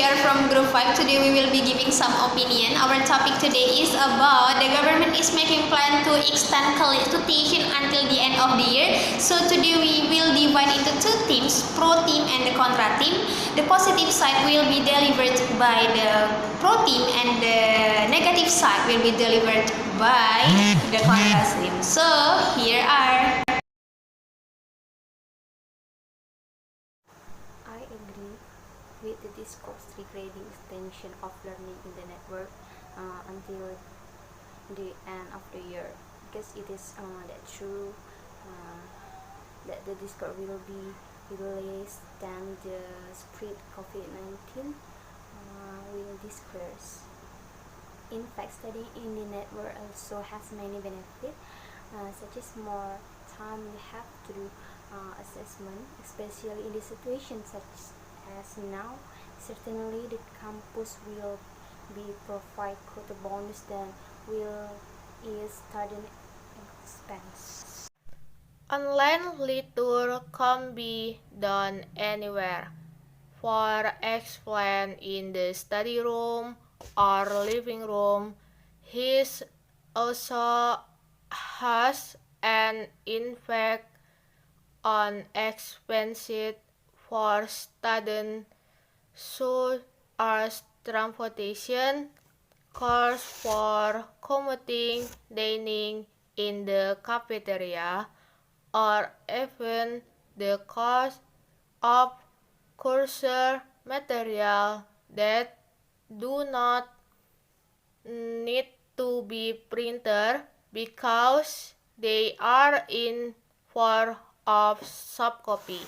we are from Group 5. Today we will be giving some opinion. Our topic today is about the government is making plan to extend college tuition until the end of the year. So today we will divide into two teams, pro team and the contra team. The positive side will be delivered by the pro team and the negative side will be delivered by the contra team. So here are. I agree with the discourse regarding extension of learning in the network until the end of the year, because it is that true that the discourse will be less than the spread COVID-19 will discourse. In fact, studying in the network also has many benefits, such as more time we have to do assessment, especially in the situation such as now. Certainly, the campus will be provide quota bonus that will ease student expense. Online lecture can be done anywhere, for explain in the study room or living room. This also has an impact on expenses for students, such as transportation, costs for commuting, dining in the cafeteria, or even the cost of course material that do not need to be printed because they are in form of soft copy.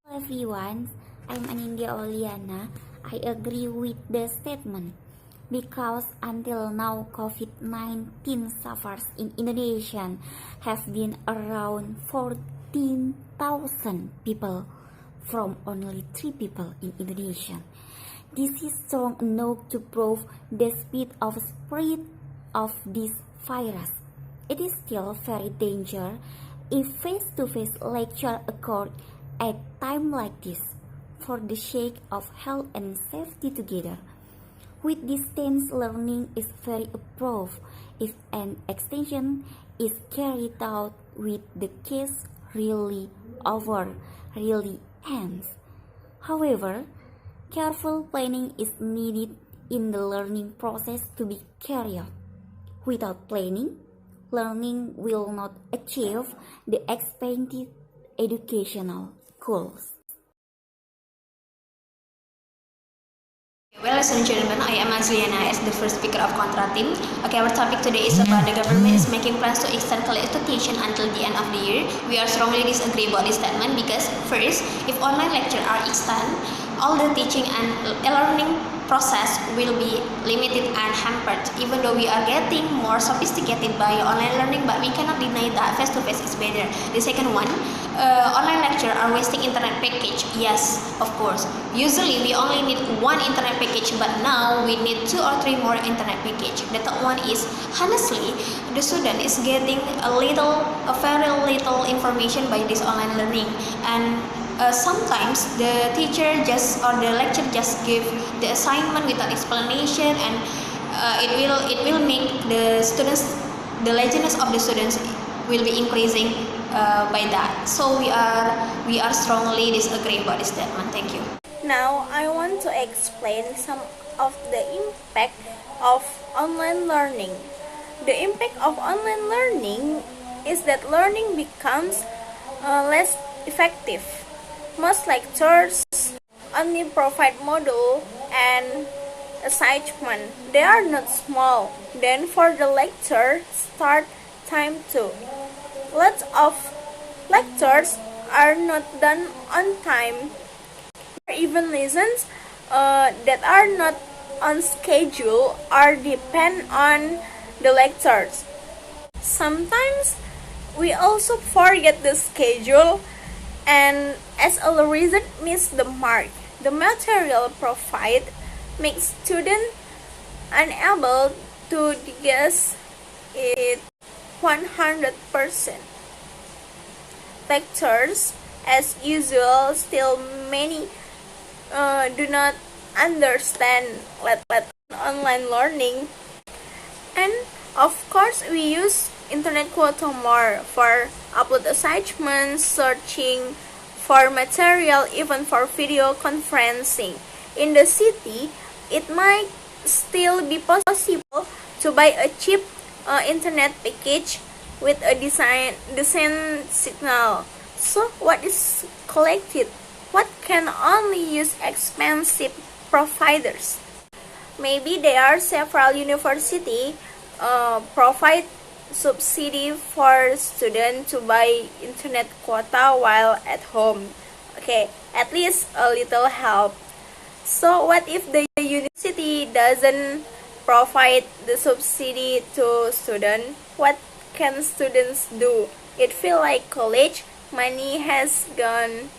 Hello everyone, I'm Anindya Oliana. I agree with the statement because until now COVID-19 sufferers in Indonesia have been around 14,000 people from only 3 people in Indonesia. This is strong enough to prove the speed of spread of this virus. It is still very dangerous if face-to-face lecture occur at time like this for the sake of health and safety together. With distance learning is very approved if an extension is carried out with the case really ends. However, careful planning is needed in the learning process to be carried out. Without planning, learning will not achieve the expected educational goals. Well, ladies and gentlemen, I am Azliana as the first speaker of Contra Team. Okay, our topic today is about the government is making plans to extend college tuition until the end of the year. We are strongly disagree about this statement because first, if online lecture are extended, all the teaching and learning process will be limited and hampered. Even though we are getting more sophisticated by online learning, but we cannot deny that face-to-face is better. The second one, online lecture are wasting internet package. Yes, of course. Usually we only need one internet package, but now we need 2 or 3 more internet package. The third one is honestly the student is getting a very little information by this online learning, and sometimes the teacher just or the lecturer just give the assignment without explanation, and it will make the students, the laziness of the students will be increasing by that. So we are strongly disagree about this statement. Thank you. Now I want to explain some of the impact of online learning. The impact of online learning is that learning becomes less effective. Most lectures only provide module and assignment. They are not small. Then for the lecture start time too. Lots of lectures are not done on time. Even lessons that are not on schedule or depend on the lectures. Sometimes we also forget the schedule and as a result miss the mark. The material provided makes students unable to guess it 100%. Lectures, as usual, still many do not understand online learning. And of course, we use internet quota more for upload assignments, searching for material, even for video conferencing. In the city, it might still be possible to buy a cheap internet package with a decent signal. So what is collected? What can only use expensive providers? Maybe there are several universities provide subsidy for students to buy internet quota while at home. Okay, at least a little help. So what if the university doesn't provide the subsidy to students? What can students do? It feels like college money has gone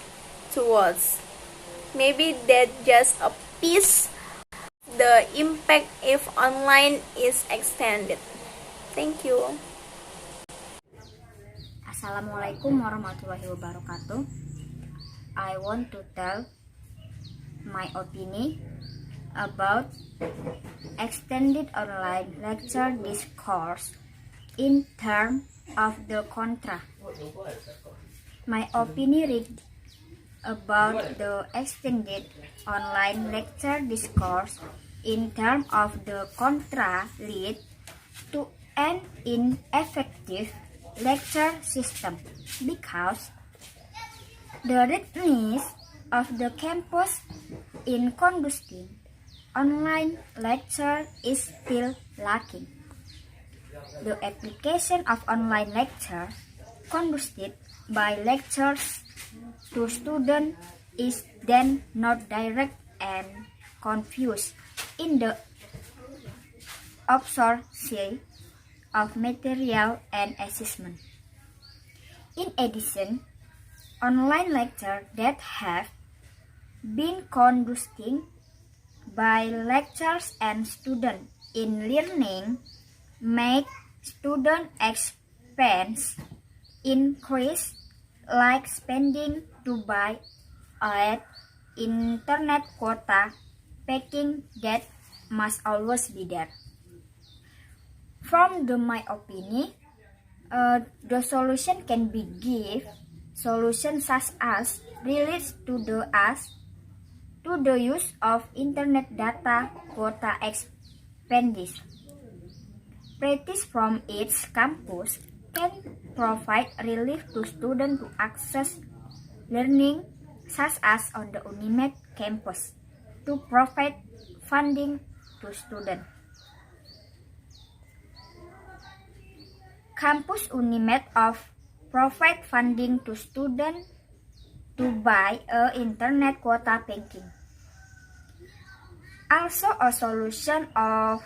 towards. Maybe that's just a piece the impact if online is extended. Thank you. Assalamualaikum warahmatullahi wabarakatuh. I want to tell my opinion about extended online lecture discourse in terms of the contra. My opinion about the extended online lecture discourse in terms of the contra lead to an ineffective lecture system because the readiness of the campus in conducting online lecture is still lacking. The application of online lecture conducted by lectures to students is then not direct and confused in the absorption of material and assessment. In addition, online lectures that have been conducted by lecturers and students in learning make student expense increase, like spending to buy an internet quota packing that must always be there. From my opinion, the solution can be give solutions such as relates to the use of internet data quota expenditure. Practice from its campus can provide relief to students to access learning such as on the Unimed campus to provide funding to students. Campus Unimed of provide funding to students to buy a internet quota banking. Also, a solution of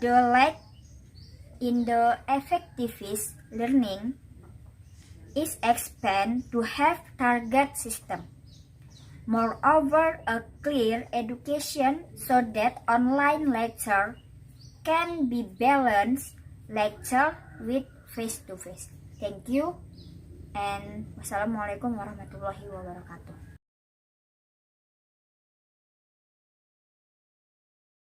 the lack in the effective learning is expand to have target system. Moreover, a clear education so that online lecture can be balanced lecture with face-to-face. Thank you and wassalamualaikum warahmatullahi wabarakatuh.